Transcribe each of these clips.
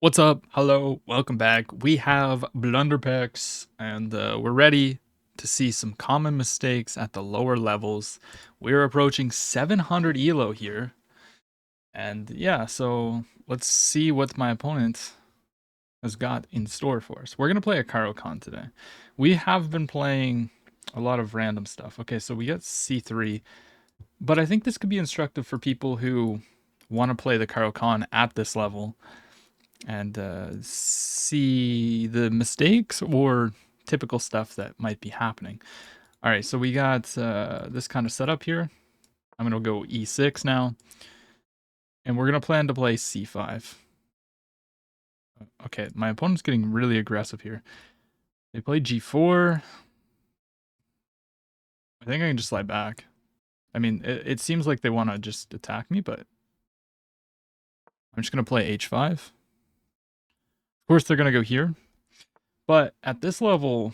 What's up? Hello, welcome back. We have Blunder Picks, and we're ready to see some common mistakes at the lower levels. We're approaching 700 elo here, and yeah, so let's see what my opponent has got in store for us. We're gonna play a Caro-Kann today. We have been playing a lot of random stuff. Okay, so we got C3, but I think this could be instructive for people who want to play the Caro-Kann at this level and see the mistakes or typical stuff that might be happening. All right, so we got this kind of setup here. I'm going to go e6 now, and we're going to plan to play c5. Okay, my opponent's getting really aggressive here. They play g4. I think I can just slide back. I mean, it seems like they want to just attack me, but I'm just going to play h5. Of course, they're going to go here. But at this level,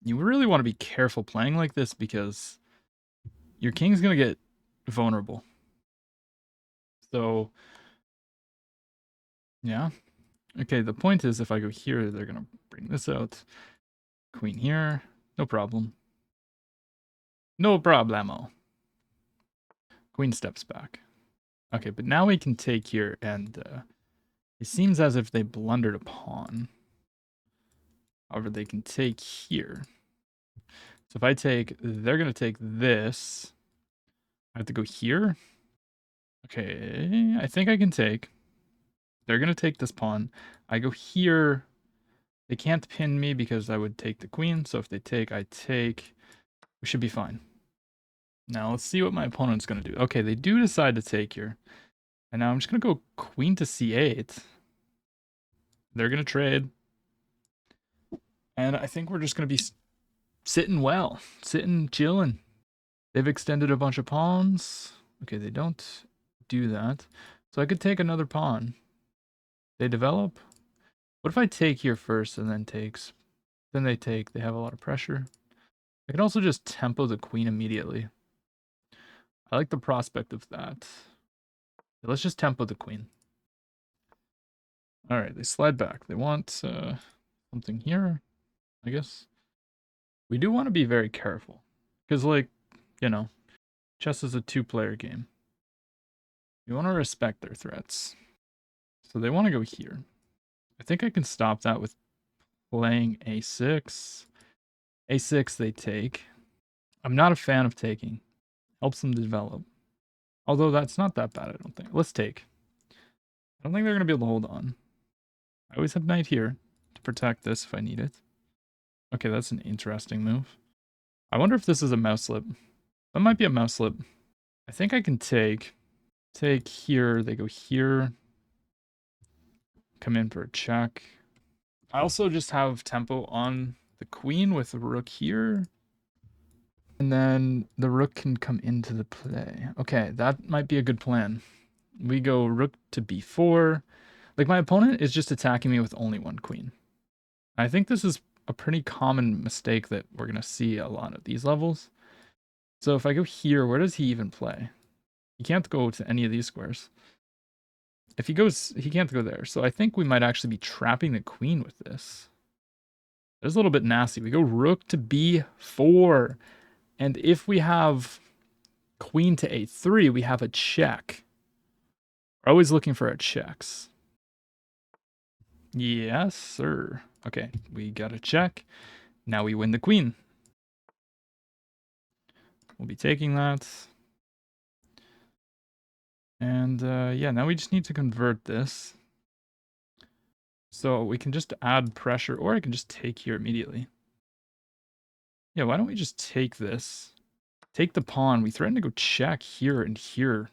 you really want to be careful playing like this because your king's going to get vulnerable. So, yeah. Okay, the point is if I go here, they're going to bring this out. Queen here. No problem. No problemo. Queen steps back. Okay, but now we can take here, and it seems as if they blundered a pawn. However, they can take here. So if I take, they're going to take this. I have to go here. Okay, I think I can take. They're going to take this pawn. I go here. They can't pin me because I would take the queen. So if they take, I take. We should be fine. Now let's see what my opponent's going to do. Okay, they do decide to take here. And now I'm just going to go queen to c8. They're going to trade. And I think we're just going to be sitting well. Sitting, chilling. They've extended a bunch of pawns. Okay, they don't do that. So I could take another pawn. They develop. What if I take here first and then takes? Then they take. They have a lot of pressure. I can also just tempo the queen immediately. I like the prospect of that. Let's just tempo the queen. All right, they slide back. They want something here, I guess. We do want to be very careful because, like, you know, chess is a two-player game. You want to respect their threats. So they want to go here. I think I can stop that with playing a6. a6 they take. I'm not a fan of taking. Helps them develop. Although that's not that bad, I don't think. Let's take. I don't think they're going to be able to hold on. I always have knight here to protect this if I need it. Okay, that's an interesting move. I wonder if this is a mouse slip. That might be a mouse slip. I think I can take here. They go here. Come in for a check. I also just have tempo on the queen with the rook here. And then the rook can come into the play. Okay, that might be a good plan. We go rook to b4. Like, my opponent is just attacking me with only one queen. I think this is a pretty common mistake that we're going to see a lot at these levels. So if I go here, where does he even play? He can't go to any of these squares. If he goes, he can't go there. So I think we might actually be trapping the queen with this. It's a little bit nasty. We go rook to b4. And if we have queen to a3, we have a check. We're always looking for our checks. Yes, sir. Okay, we got a check. Now we win the queen. We'll be taking that. And yeah, now we just need to convert this. So we can just add pressure, or I can just take here immediately. Yeah, why don't we just take this? Take the pawn. We threaten to go check here and here.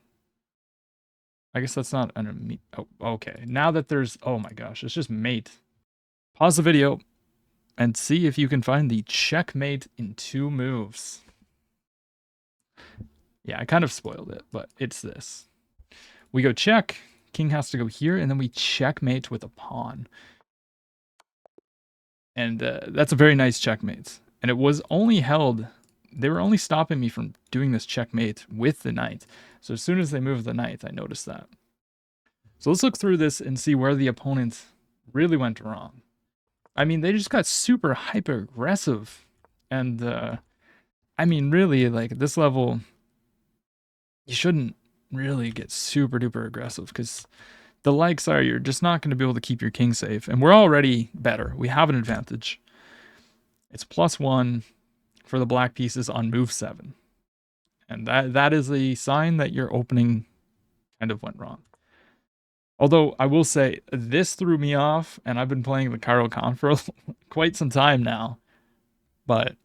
I guess that's not an... Oh, okay. Now that there's... Oh my gosh, it's just mate. Pause the video and see if you can find the checkmate in 2 moves. Yeah, I kind of spoiled it, but it's this. We go check. King has to go here, and then we checkmate with a pawn. And that's a very nice checkmate. And it was only held... They were only stopping me from doing this checkmate with the knight. So as soon as they moved the knight, I noticed that. So let's look through this and see where the opponent really went wrong. I mean, they just got super hyper aggressive. And, I mean, really, like, at this level, you shouldn't really get super duper aggressive because the likes are you're just not going to be able to keep your king safe. And we're already better. We have an advantage. It's +1 for the black pieces on move 7. And that is a sign that your opening kind of went wrong. Although I will say this threw me off, and I've been playing the Caro-Kann for quite some time now. But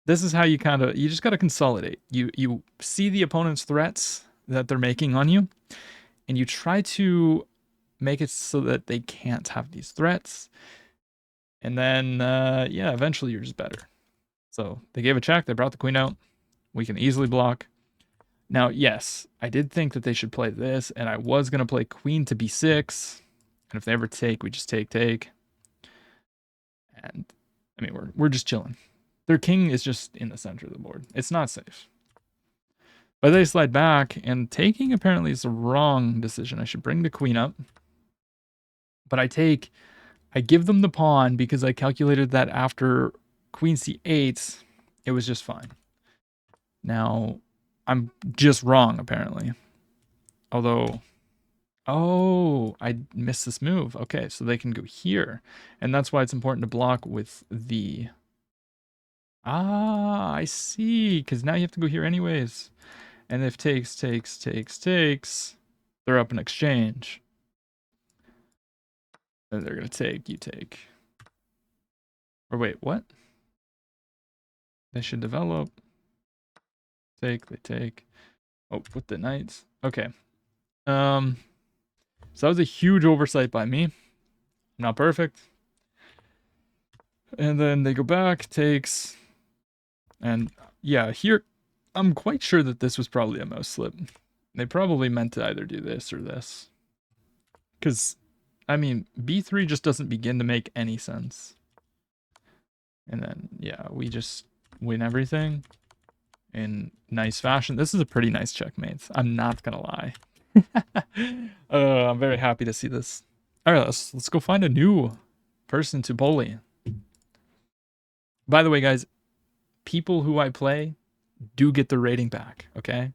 this is how you you just got to consolidate. You see the opponent's threats that they're making on you, and you try to make it so that they can't have these threats. And then, yeah, eventually you're just better. So they gave a check. They brought the queen out. We can easily block. Now, yes, I did think that they should play this, and I was going to play queen to b6. And if they ever take, we just take. And, I mean, we're just chilling. Their king is just in the center of the board. It's not safe. But they slide back, and taking apparently is the wrong decision. I should bring the queen up. But I give them the pawn because I calculated that after queen c8, it was just fine. Now, I'm just wrong, apparently. Although, oh, I missed this move. Okay, so they can go here. And that's why it's important to block with the... Ah, I see. Because now you have to go here anyways. And if takes, they're up in exchange. Then they're going to take, you take. Or wait, what? They should develop. Take, they take. Oh, with the knights. Okay. So that was a huge oversight by me. Not perfect. And then they go back, takes. And yeah, here, I'm quite sure that this was probably a mouse slip. They probably meant to either do this or this. Because, I mean, b3 just doesn't begin to make any sense. And then, yeah, we just win everything in nice fashion. This is a pretty nice checkmate. I'm not gonna lie. I'm very happy to see this. All right, let's go find a new person to bully. By the way, guys, people who I play do get their rating back, okay?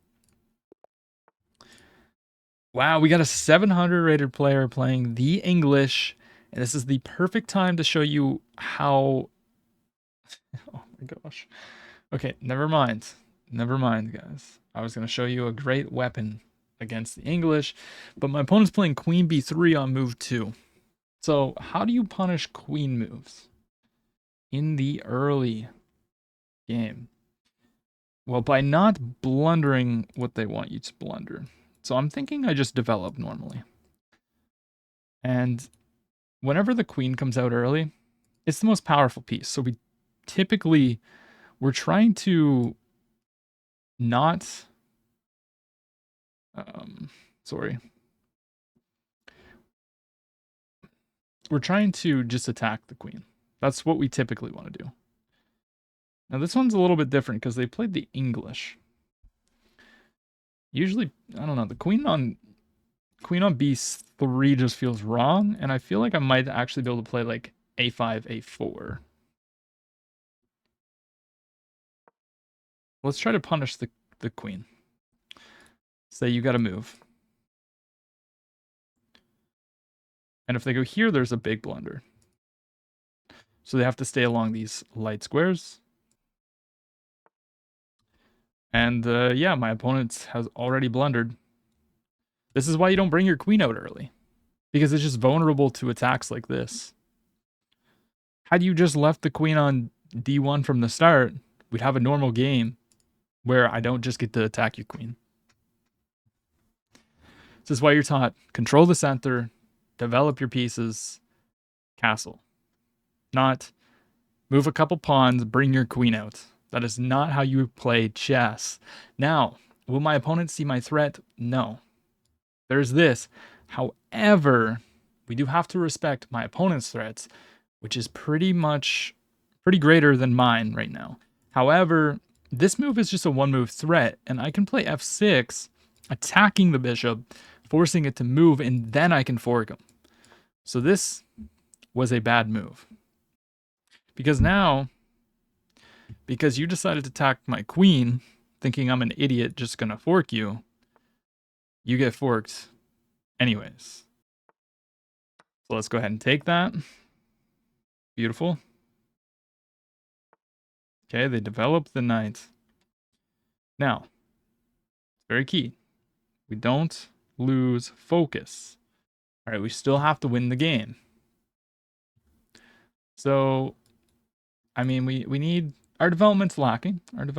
Wow, we got a 700 rated player playing the English, and this is the perfect time to show you how... Oh my gosh. Okay, never mind. Never mind, guys. I was going to show you a great weapon against the English, but my opponent's playing queen b3 on move 2. So how do you punish queen moves in the early game? Well, by not blundering what they want you to blunder. So I'm thinking I just develop normally. And whenever the queen comes out early, it's the most powerful piece. So we're trying to not... sorry. We're trying to just attack the queen. That's what we typically want to do. Now this one's a little bit different because they played the English. Usually, I don't know, the queen on b3 just feels wrong, and I feel like I might actually be able to play like a5, a4. Let's try to punish the queen. Say you got to move. And if they go here, there's a big blunder. So they have to stay along these light squares. And yeah, my opponent has already blundered. This is why you don't bring your queen out early. Because it's just vulnerable to attacks like this. Had you just left the queen on d1 from the start, we'd have a normal game where I don't just get to attack your queen. This is why you're taught, control the center, develop your pieces, castle. Not move a couple pawns, bring your queen out. That is not how you play chess. Now, will my opponent see my threat? No. There's this. However, we do have to respect my opponent's threats, which is pretty greater than mine right now. However, this move is just a one-move threat, and I can play f6, attacking the bishop, forcing it to move, and then I can fork him. So this was a bad move. Because now, because you decided to attack my queen, thinking I'm an idiot just gonna fork you, you get forked anyways. So let's go ahead and take that. Beautiful. Okay, they develop the knight. Now, very key. We don't lose focus. All right, we still have to win the game. So, I mean, we need... Our development's lacking. But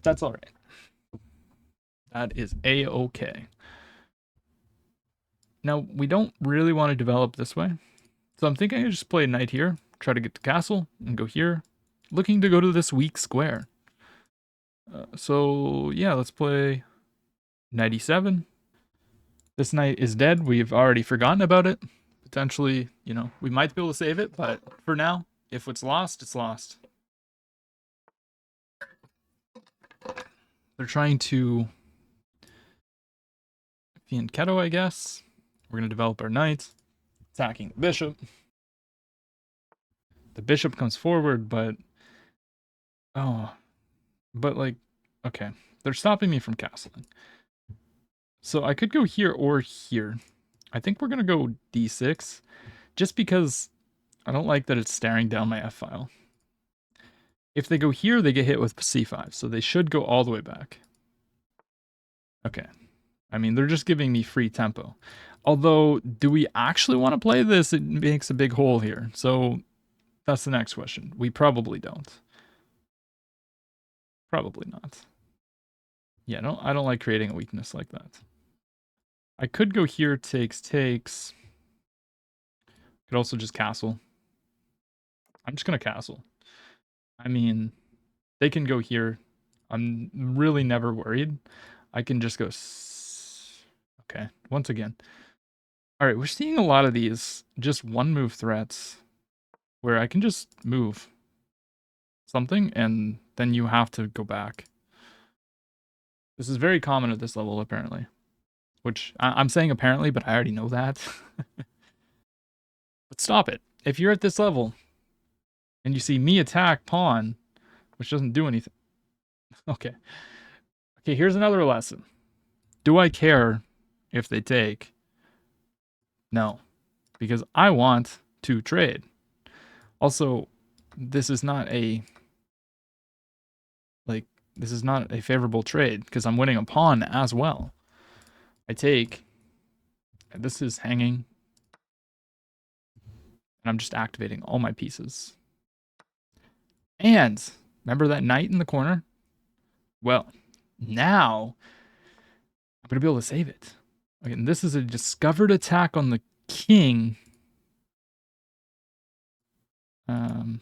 that's all right. That is A-okay. Now, we don't really want to develop this way. So I'm thinking I just play a knight here, try to get the castle, and go here. Looking to go to this weak square. So, yeah, let's play knight e7. This knight is dead. We've already forgotten about it. Potentially, you know, we might be able to save it, but for now, if it's lost, it's lost. They're trying to fianchetto, I guess. We're going to develop our knight, attacking the bishop. The bishop comes forward, but... Oh. But, like, okay. They're stopping me from castling. So I could go here or here. I think we're going to go d6, just because I don't like that it's staring down my f-file. If they go here, they get hit with c5, so they should go all the way back. Okay. I mean, they're just giving me free tempo. Although, do we actually want to play this? It makes a big hole here. So that's the next question. We probably don't. Probably not. Yeah, no, I don't like creating a weakness like that. I could go here, takes. Could also just castle. I'm just going to castle. I mean, they can go here. I'm really never worried. I can just go... Okay, once again. All right, we're seeing a lot of these just one move threats where I can just move something and then you have to go back. This is very common at this level, apparently. Which, I'm saying apparently, but I already know that. But stop it. If you're at this level and you see me attack pawn, which doesn't do anything. Okay. Okay, here's another lesson. Do I care if they take? No. Because I want to trade. Also, this is not a... Like, this is not a favorable trade, because I'm winning a pawn as well. I take... This is hanging. And I'm just activating all my pieces. And, remember that knight in the corner? Well, now, I'm going to be able to save it. Okay, and this is a discovered attack on the king. Can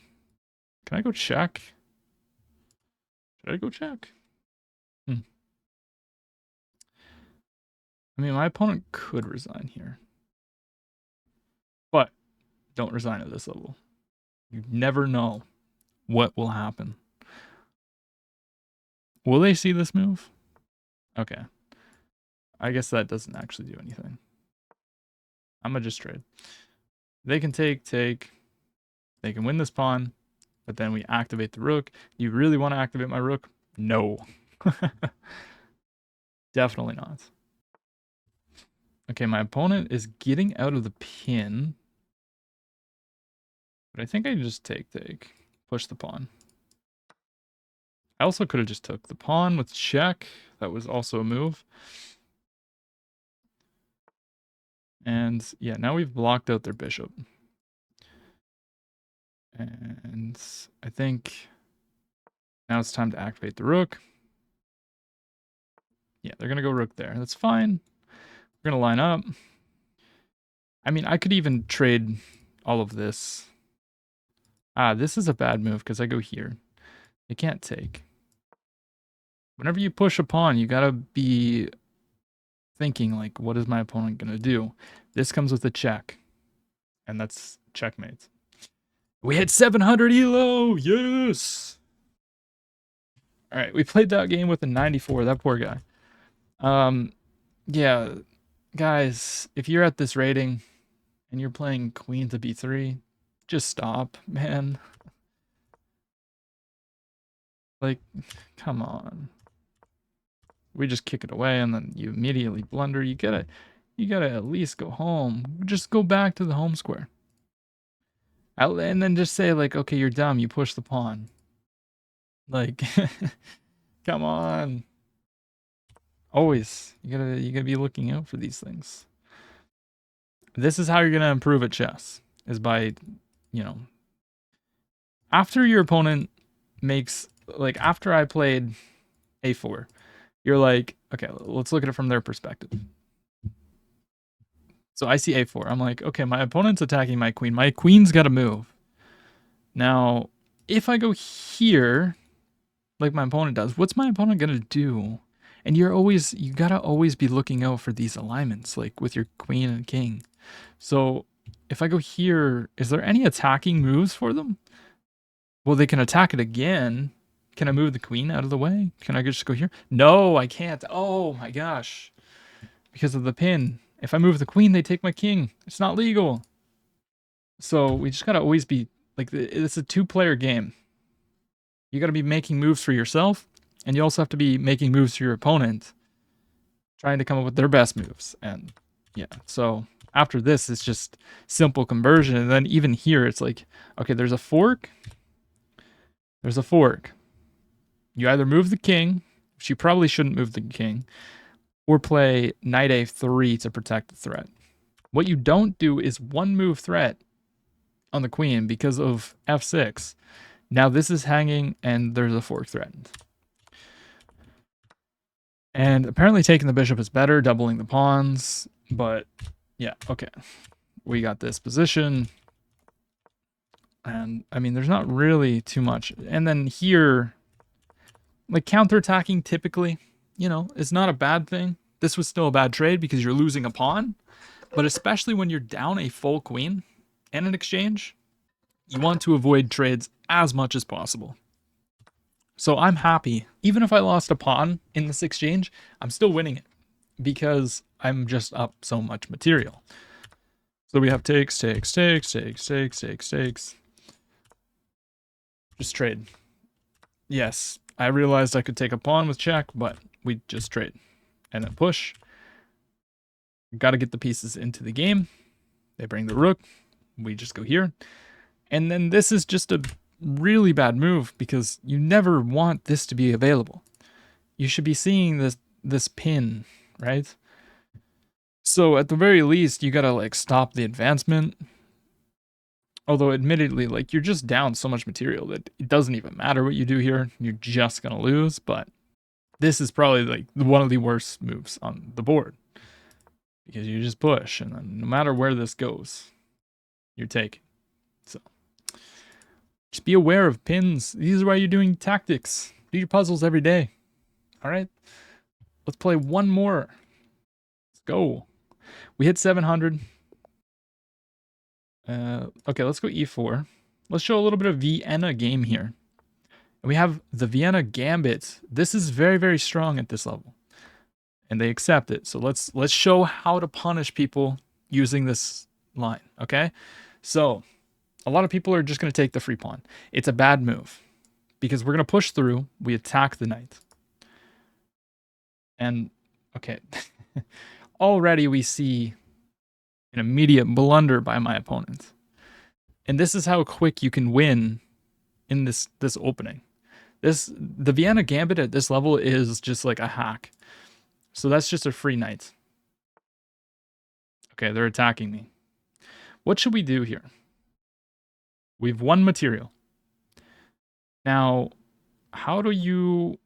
I go check? Should I go check? I mean, my opponent could resign here. But don't resign at this level. You never know what will happen. Will they see this move? Okay. I guess that doesn't actually do anything. I'm gonna just trade. They can take. They can win this pawn, but then we activate the rook. You really want to activate my rook? No. Definitely not. Okay, my opponent is getting out of the pin. But I think I just take. Push the pawn. I also could have just took the pawn with check. That was also a move. And yeah, now we've blocked out their bishop. And I think now it's time to activate the rook. Yeah, they're going to go rook there. That's fine. We're going to line up. I mean, I could even trade all of this. This is a bad move because I go here. They can't take. Whenever you push a pawn, you got to be thinking, like, what is my opponent going to do? This comes with a check. And that's checkmate. We hit 700 elo! Yes! Alright, we played that game with a 94. That poor guy. Yeah, guys, if you're at this rating and you're playing queen to b3, just stop, man. Like, come on. We just kick it away and then you immediately blunder. You gotta at least go home. Just go back to the home square. And then just say like, okay, you're dumb. You push the pawn. Like, come on. Always, you gotta be looking out for these things. This is how you're gonna improve at chess, is by, you know, after your opponent makes, like, after I played a4, you're like, okay, let's look at it from their perspective. So I see a4. I'm like, okay, my opponent's attacking my queen. My queen's got to move. Now, if I go here, like my opponent does, what's my opponent going to do? And you got to always be looking out for these alignments, like with your queen and king. So if I go here, is there any attacking moves for them? Well, they can attack it again. Can I move the queen out of the way? Can I just go here? No, I can't. Oh my gosh. Because of the pin. If I move the queen, they take my king. It's not legal. So we just gotta always be, like, it's a two-player game. You gotta be making moves for yourself, and you also have to be making moves for your opponent, trying to come up with their best moves. And yeah, so after this, it's just simple conversion. And then even here, it's like, okay, there's a fork. There's a fork. You either move the king, which you probably shouldn't move the king, or play knight a3 to protect the threat. What you don't do is one move threat on the queen because of f6. Now this is hanging and there's a fork threatened. And apparently taking the bishop is better, doubling the pawns, but yeah, okay. We got this position. And I mean, there's not really too much. And then here, like, counterattacking typically, you know, is not a bad thing. This was still a bad trade because you're losing a pawn, but especially when you're down a full queen in an exchange, you want to avoid trades as much as possible. So I'm happy. Even if I lost a pawn in this exchange, I'm still winning it because I'm just up so much material. So we have takes, takes, takes, takes, takes, takes, takes. Just trade. Yes, I realized I could take a pawn with check, but we just trade. And then push. Got to get the pieces into the game. They bring the rook. We just go here. And then this is just a really bad move because you never want this to be available. You should be seeing this pin, right? So at the very least, you gotta, like, stop the advancement. Although admittedly, like, you're just down so much material that it doesn't even matter what you do here. You're just gonna lose. But this is probably, like, one of the worst moves on the board because you just push, and then no matter where this goes, you're taking. So just be aware of pins. These are why you're doing tactics. Do your puzzles every day. All right, let's play one more. Let's go. We hit 700. Okay, let's go e4. Let's show a little bit of Vienna game here. And we have the Vienna Gambit. This is very, very strong at this level. And they accept it. So let's show how to punish people using this line, okay? So a lot of people are just going to take the free pawn. It's a bad move because we're going to push through. We attack the knight. And, okay, already we see an immediate blunder by my opponent. And this is how quick you can win in this opening. The Vienna Gambit at this level is just like a hack. So that's just a free knight. Okay, they're attacking me. What should we do here? We've won material. Now, how do you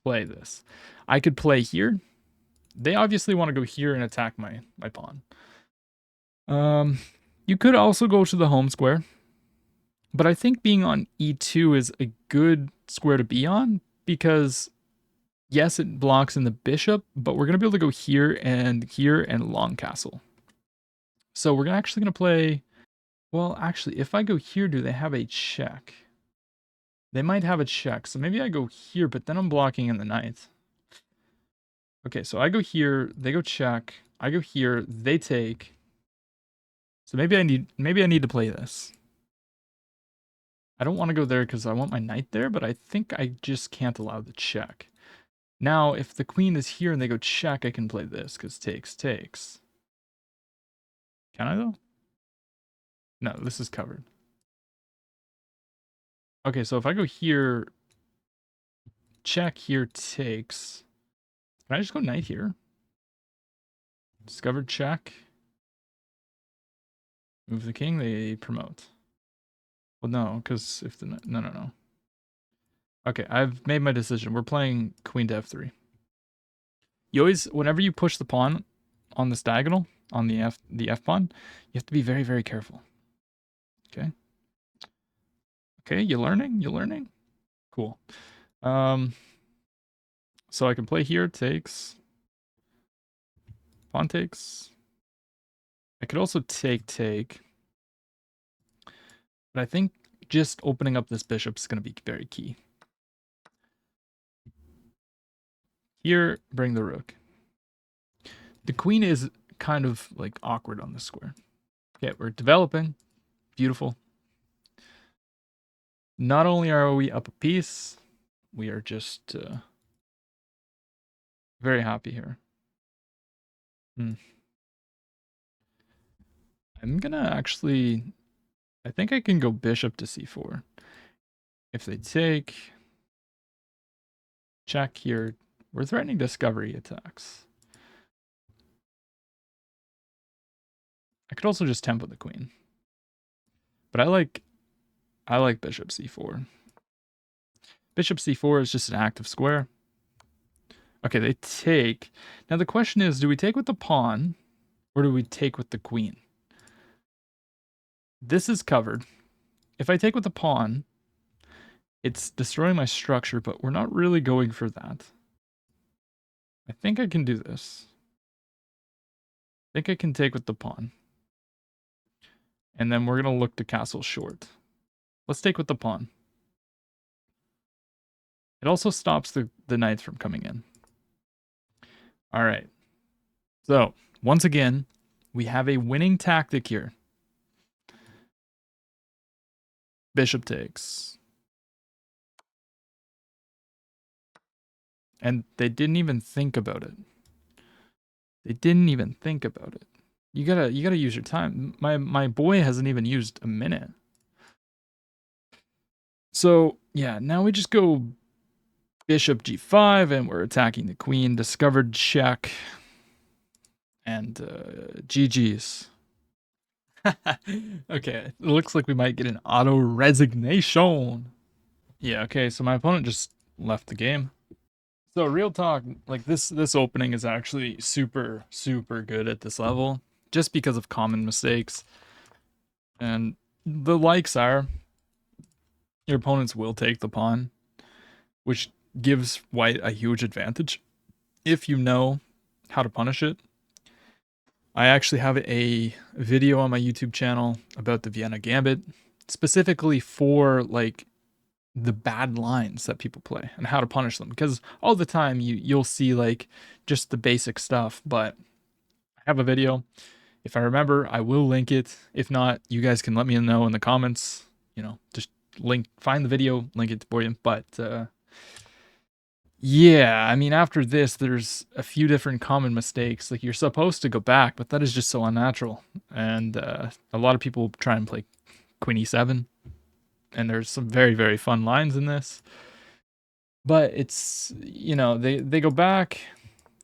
play this? I could play here. They obviously want to go here and attack my pawn. You could also go to the home square. But I think being on e2 is a good square to be on because, yes, it blocks in the bishop, but we're going to be able to go here and long castle. So we're actually going to play... Well, actually, if I go here, do they have a check? They might have a check, so maybe I go here, but then I'm blocking in the knight. Okay, so I go here, they go check. I go here, they take. So maybe I need to play this. I don't want to go there because I want my knight there, but I think I just can't allow the check. Now, if the queen is here and they go check, I can play this because takes. Can I though? No, this is covered. Okay, so if I go here, check here takes. Can I just go knight here? Discovered check. Move the king, they promote. Well, no, because if the no. Okay, I've made my decision. We're playing queen to f3. You always, whenever you push the pawn on this diagonal, on the f pawn, you have to be very, very careful. Okay. Okay, you learning? You learning? Cool. So I can play here, takes. Pawn takes. I could also take. But I think just opening up this bishop is going to be very key. Here, bring the rook. The queen is kind of like awkward on this square. Okay, we're developing. Beautiful. Not only are we up a piece, we are just very happy here. I'm gonna actually, I think I can go bishop to c4. If they take, check here, we're threatening discovery attacks. I could also just tempo the queen. But I like bishop c4. Bishop c4 is just an active square. Okay, they take. Now the question is, do we take with the pawn or do we take with the queen? This is covered. If I take with the pawn, it's destroying my structure, but we're not really going for that. I think I can do this. I think I can take with the pawn. And then we're going to look to castle short. Let's take with the pawn. It also stops the knights from coming in. All right. So, once again, we have a winning tactic here. Bishop takes. And they didn't even think about it. They didn't even think about it. You gotta use your time. My boy hasn't even used a minute. So yeah, now we just go bishop g5 and we're attacking the queen. Discovered check. And GG's. Okay, it looks like we might get an auto resignation. Yeah, okay, so my opponent just left the game. So real talk, like this opening is actually super good at this level just because of common mistakes. And the likes are your opponents will take the pawn, which gives white a huge advantage if you know how to punish it. I actually have a video on my YouTube channel about the Vienna Gambit, specifically for like the bad lines that people play and how to punish them, because all the time you'll see like just the basic stuff, but I have a video. If I remember, I will link it. If not, you guys can let me know in the comments, just find the video, link it for you. But yeah, I mean, after this, there's a few different common mistakes. Like, you're supposed to go back, but that is just so unnatural. And a lot of people try and play Queen E7, and there's some very, very fun lines in this. But it's, they go back,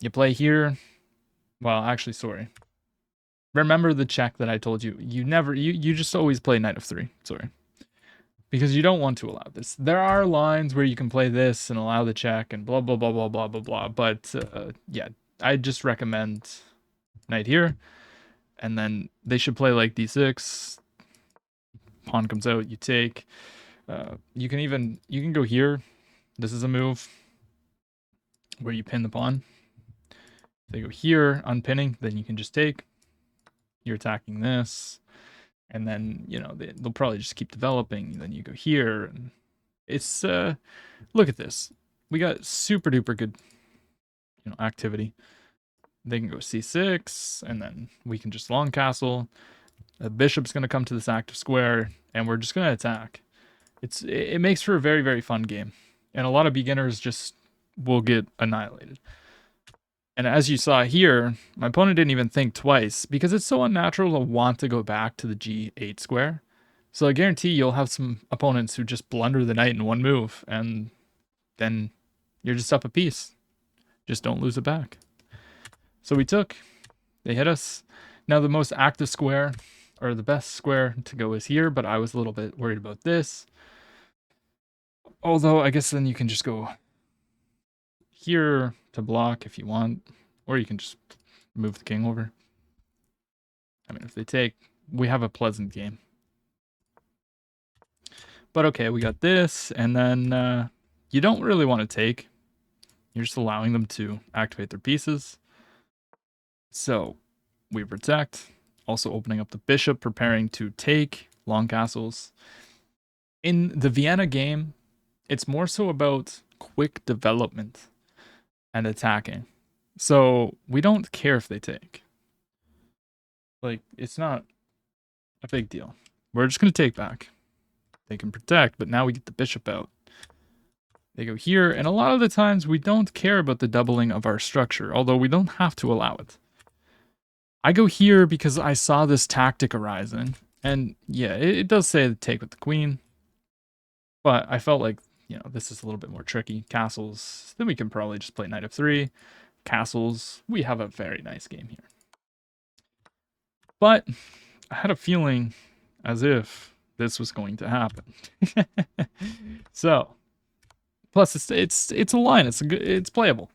you play here. Well, actually, sorry. Remember the check that I told you. You just always play knight of 3. Sorry. Because you don't want to allow this. There are lines where you can play this and allow the check and blah, blah, blah, blah, blah, blah, blah. But yeah, I just recommend knight here. And then they should play like d6. Pawn comes out, you take. You can go here. This is a move where you pin the pawn. If they go here, unpinning, then you can just take. You're attacking this. And then, they'll probably just keep developing. Then you go here. And it's, look at this. We got super duper good activity. They can go c6, and then we can just long castle. The bishop's going to come to this active square, and we're just going to attack. It makes for a very, very fun game. And a lot of beginners just will get annihilated. And as you saw here, my opponent didn't even think twice because it's so unnatural to want to go back to the g8 square. So I guarantee you'll have some opponents who just blunder the knight in one move, and then you're just up a piece. Just don't lose it back. So we took. They hit us. Now the most active square, or the best square to go is here, but I was a little bit worried about this. Although I guess then you can just go here to block if you want, or you can just move the king over. I mean, if they take, we have a pleasant game. But okay, we got this, and then you don't really want to take. You're just allowing them to activate their pieces. So we protect, also opening up the bishop, preparing to take long castles. In the Vienna game, it's more so about quick development and attacking. So we don't care if they take. Like, it's not a big deal. We're just going to take back. They can protect, but now we get the bishop out. They go here, and a lot of the times we don't care about the doubling of our structure, although we don't have to allow it. I go here because I saw this tactic arising, and yeah, it does say take with the queen, but I felt like, this is a little bit more tricky. Castles, then we can probably just play knight f3. Castles, we have a very nice game here. But I had a feeling as if this was going to happen. So, plus it's a line. It's playable.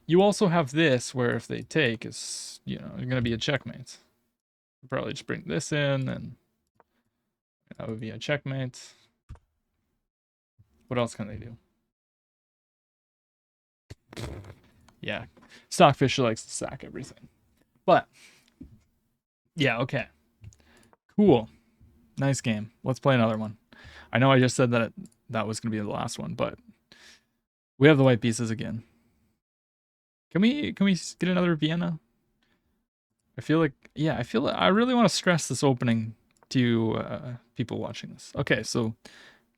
You also have this where if they take, it's going to be a checkmate. Probably just bring this in, and that would be a checkmate. What else can they do? Yeah, Stockfish likes to sack everything. But yeah, okay, cool, nice game. Let's play another one. I know I just said that that was gonna be the last one, but we have the white pieces again. Can we get another Vienna? I feel like I really want to stress this opening to people watching this. Okay, so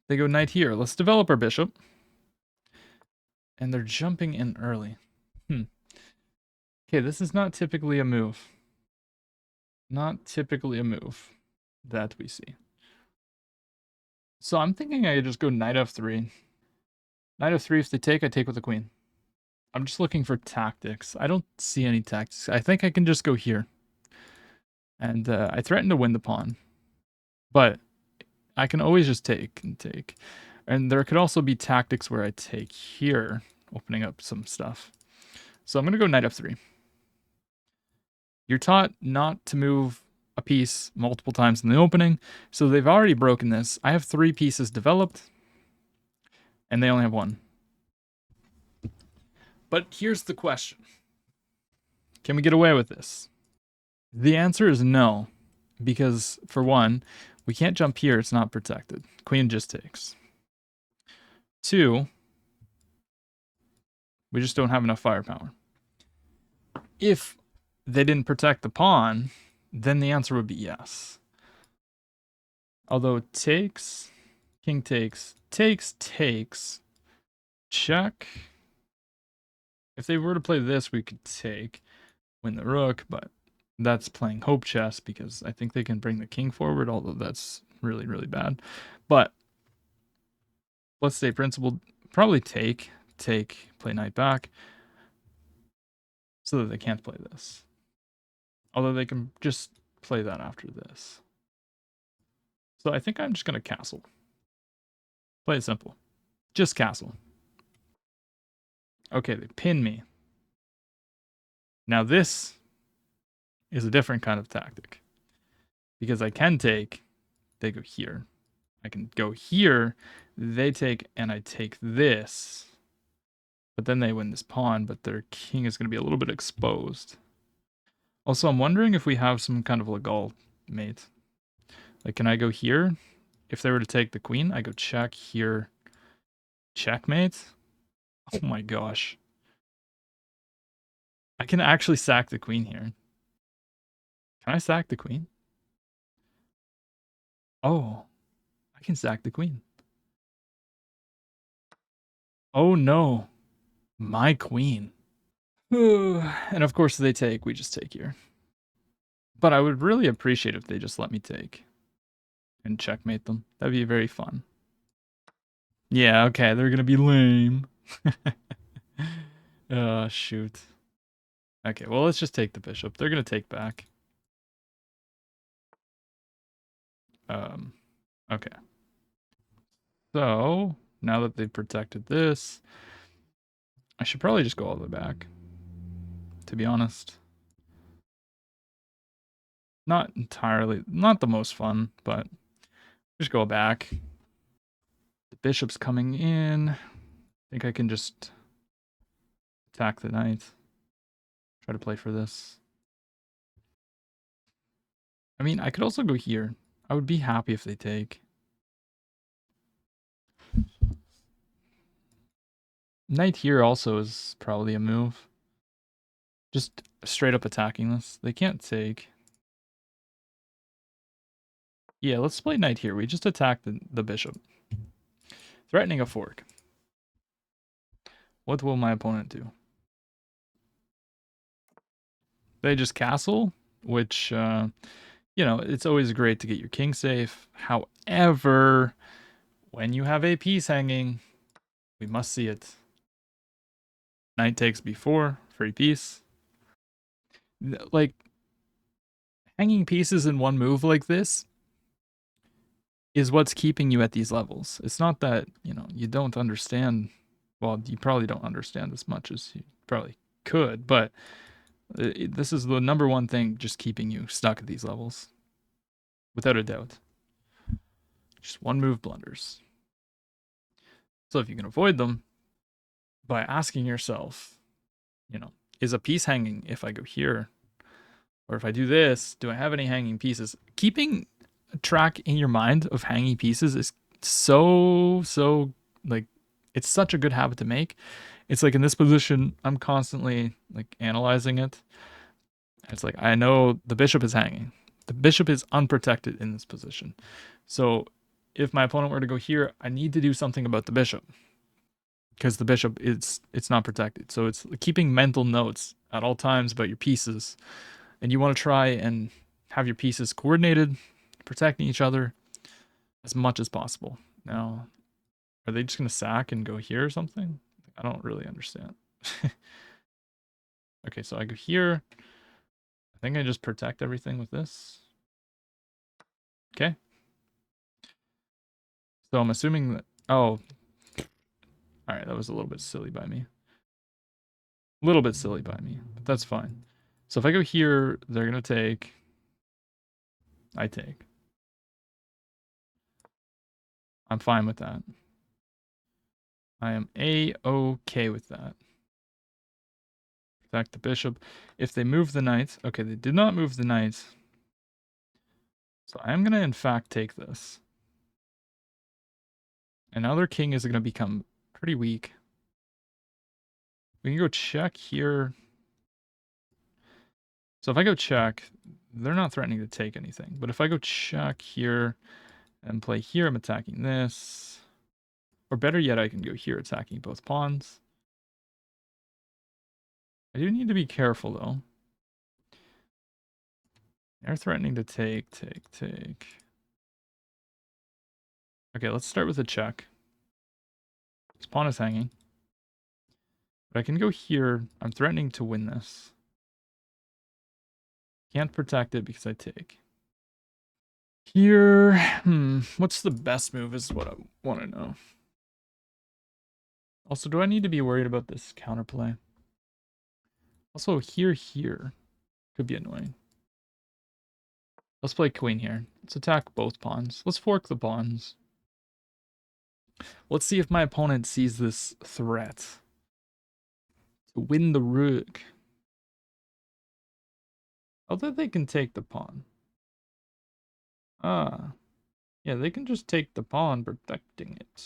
they go knight here. Let's develop our bishop. And they're jumping in early. Okay, this is not typically a move. Not typically a move that we see. So I'm thinking I could just go knight f3. Knight f3, if they take, I take with the queen. I'm just looking for tactics. I don't see any tactics. I think I can just go here. And I threaten to win the pawn. But I can always just take and take. And there could also be tactics where I take here, opening up some stuff. So I'm going to go knight f3. You're taught not to move a piece multiple times in the opening, so they've already broken this. I have 3 pieces developed, and they only have 1. But here's the question. Can we get away with this? The answer is no, because for one, we can't jump here, it's not protected. Queen just takes. 2, we just don't have enough firepower. If they didn't protect the pawn, then the answer would be yes. Although takes, king takes, takes, check. If they were to play this, we could take, win the rook, but that's playing hope chess because I think they can bring the king forward, although that's really, really bad. But let's say principled, probably take, play knight back, so that they can't play this. Although they can just play that after this. So I think I'm just going to castle. Play it simple. Just castle. Okay, they pin me. Now this is a different kind of tactic. Because I can take, they go here. I can go here, they take, and I take this. But then they win this pawn, but their king is going to be a little bit exposed. Also, I'm wondering if we have some kind of legal mate. Like, can I go here? If they were to take the queen, I go check here. Checkmate? Oh my gosh. I can actually sack the queen here. Can I sack the queen? Oh, I can sack the queen. Oh no, my queen. And of course they take, we just take here. But I would really appreciate if they just let me take and checkmate them. That'd be very fun. Yeah, okay, they're gonna be lame. Oh, shoot. Okay, well, let's just take the bishop. They're gonna take back. Okay. So, now that they've protected this, I should probably just go all the way back, to be honest. Not entirely, not the most fun, but just go back. The bishop's coming in. I think I can just attack the knight. Try to play for this. I mean, I could also go here. I would be happy if they take. Knight here also is probably a move. Just straight up attacking this. They can't take. Yeah, let's play knight here. We just attack the bishop. Threatening a fork. What will my opponent do? They just castle, which, you know, it's always great to get your king safe. However, when you have a piece hanging, we must see it. Knight takes b4, free piece. Like, hanging pieces in one move like this is what's keeping you at these levels. It's not that, you know, you don't understand. Well, you probably don't understand as much as you probably could, but this is the number one thing just keeping you stuck at these levels. Without a doubt. Just one move blunders. So if you can avoid them by asking yourself, you know, is a piece hanging if I go here? Or if I do this, do I have any hanging pieces? Keeping a track in your mind of hanging pieces is so, like, it's such a good habit to make. It's like in this position, I'm constantly like analyzing it. It's like, I know the bishop is hanging. The bishop is unprotected in this position. So if my opponent were to go here, I need to do something about the bishop because the bishop it's not protected. So it's keeping mental notes at all times about your pieces, and you want to try and have your pieces coordinated, protecting each other as much as possible. Now, are they just going to sack and go here or something? I don't really understand. Okay, so I go here. I think I just protect everything with this. Okay. So I'm assuming that, oh, all right, that was a little bit silly by me. A little bit silly by me, but that's fine. So if I go here, they're going to take. I take. I'm fine with that. I am A-okay with that. Protect the bishop. If they move the knight, okay, they did not move the knight. So I'm going to, in fact, take this. And now their king is going to become pretty weak. We can go check here. So if I go check, they're not threatening to take anything. But if I go check here and play here, I'm attacking this. Or better yet, I can go here attacking both pawns. I do need to be careful, though. They're threatening to take. Okay, let's start with a check. This pawn is hanging. But I can go here. I'm threatening to win this. Can't protect it because I take. Here, what's the best move is what I want to know. Also, do I need to be worried about this counterplay? Also, here could be annoying. Let's play queen here. Let's attack both pawns. Let's fork the pawns. Let's see if my opponent sees this threat to win the rook. Although they can take the pawn. Ah. Yeah, they can just take the pawn, protecting it.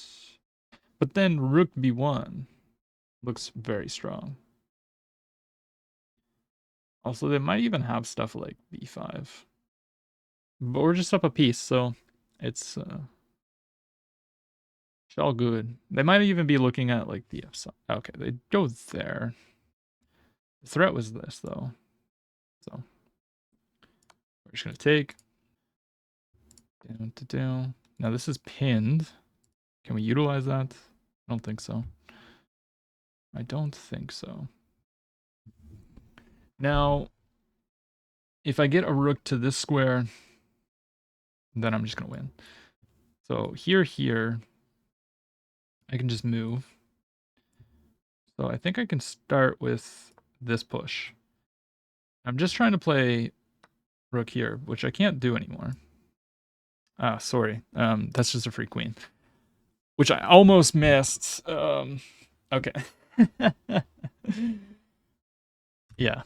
But then rook b1 looks very strong. Also, they might even have stuff like b5. But we're just up a piece, so it's all good. They might even be looking at like the f side. Okay, they go there. The threat was this though. So we're just gonna take. Down. Now this is pinned. Can we utilize that? I don't think so. I don't think so. Now, if I get a rook to this square, then I'm just gonna win. So here, I can just move. So I think I can start with this push. I'm just trying to play rook here, which I can't do anymore. Ah, sorry. That's just a free queen, which I almost missed. Okay. Yeah.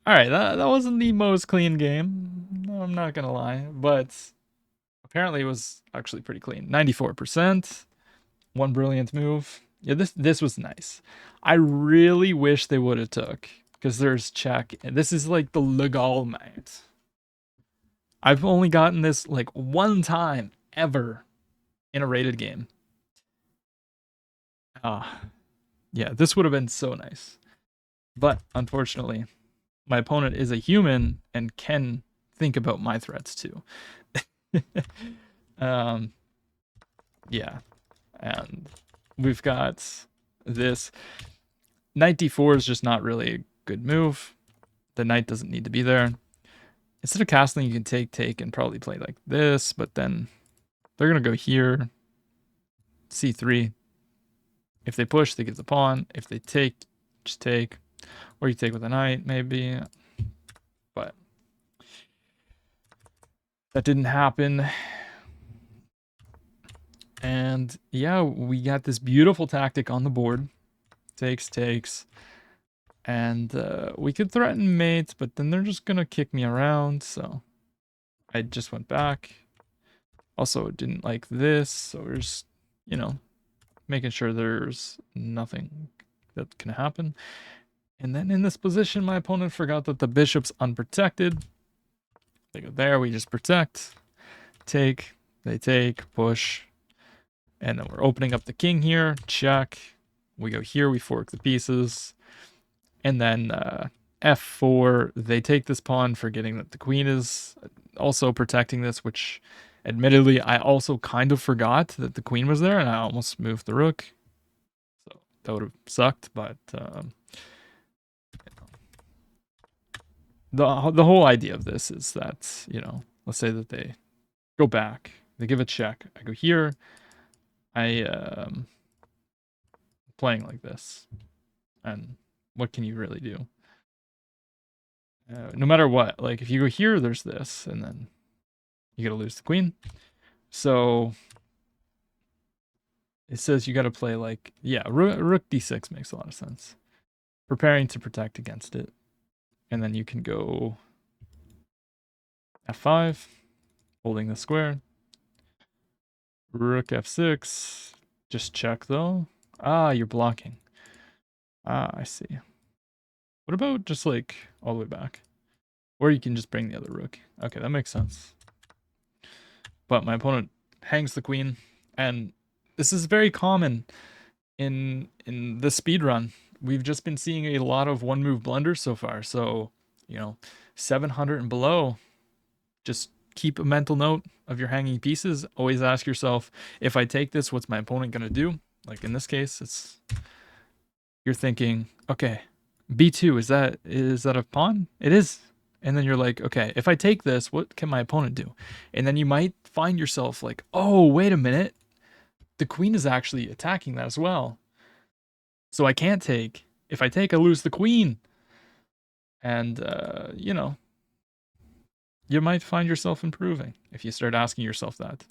All right, that wasn't the most clean game. No, I'm not gonna lie, but apparently it was actually pretty clean. 94%. One brilliant move. Yeah, this was nice. I really wish they would have took, because there's check. This is like the legal mate. I've only gotten this like one time ever in a rated game. Yeah, this would have been so nice. But unfortunately, my opponent is a human and can think about my threats too. Yeah. And we've got this. Knight d4 is just not really a good move. The knight doesn't need to be there. Instead of castling, you can take, and probably play like this, but then they're going to go here. c3. If they push, they give the pawn. If they take, just take. Or you take with a knight, maybe. But that didn't happen. And yeah, we got this beautiful tactic on the board. Takes. And we could threaten mate, but then they're just going to kick me around. So I just went back. Also, didn't like this. So we're just, making sure there's nothing that can happen. And then in this position, my opponent forgot that the bishop's unprotected. They go there, we just protect. Take, they take, push. And then we're opening up the king here. Check. We go here, we fork the pieces. And then f4, they take this pawn, forgetting that the queen is also protecting this, which admittedly I also kind of forgot that the queen was there, and I almost moved the rook. So that would have sucked, but the whole idea of this is that, let's say that they go back, they give a check. I go here, playing like this, and what can you really do? No matter what, like if you go here, there's this, and then you gotta lose the queen. So it says you gotta play like, yeah, rook d6 makes a lot of sense. Preparing to protect against it. And then you can go f5, holding the square. Rook f6, just check though. Ah, you're blocking. Ah, I see. What about just like all the way back? Or you can just bring the other rook. Okay, that makes sense. But my opponent hangs the queen, and this is very common in the speed run. We've just been seeing a lot of one move blunders so far. So, 700 and below, just keep a mental note of your hanging pieces. Always ask yourself, if I take this, what's my opponent going to do? Like in this case, you're thinking, okay, b2, is that a pawn? It is. And then you're like, okay, if I take this, what can my opponent do? And then you might find yourself like, oh, wait a minute. The queen is actually attacking that as well. So I can't take. If I take, I lose the queen. And, you might find yourself improving if you start asking yourself that.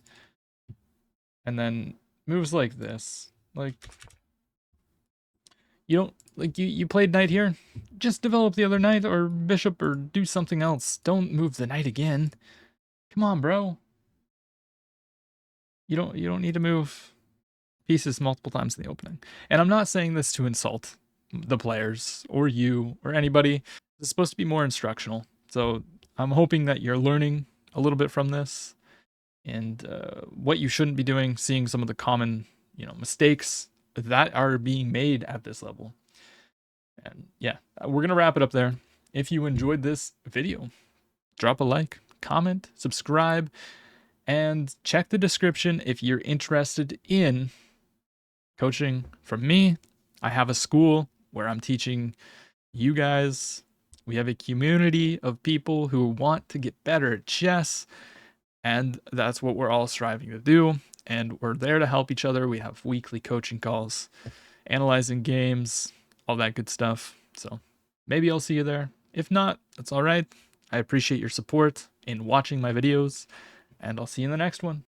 And then moves like this. Like, you don't, like, you played knight here. Just develop the other knight or bishop or do something else. Don't move the knight again. Come on, bro. You don't need to move pieces multiple times in the opening. And I'm not saying this to insult the players or you or anybody. It's supposed to be more instructional. So I'm hoping that you're learning a little bit from this and what you shouldn't be doing, seeing some of the common, mistakes that are being made at this level. And yeah, we're going to wrap it up there. If you enjoyed this video, drop a like, comment, subscribe, and check the description if you're interested in coaching from me. I have a school where I'm teaching you guys. We have a community of people who want to get better at chess, and that's what we're all striving to do. And we're there to help each other. We have weekly coaching calls, analyzing games, all that good stuff. So maybe I'll see you there. If not, that's all right. I appreciate your support in watching my videos, and I'll see you in the next one.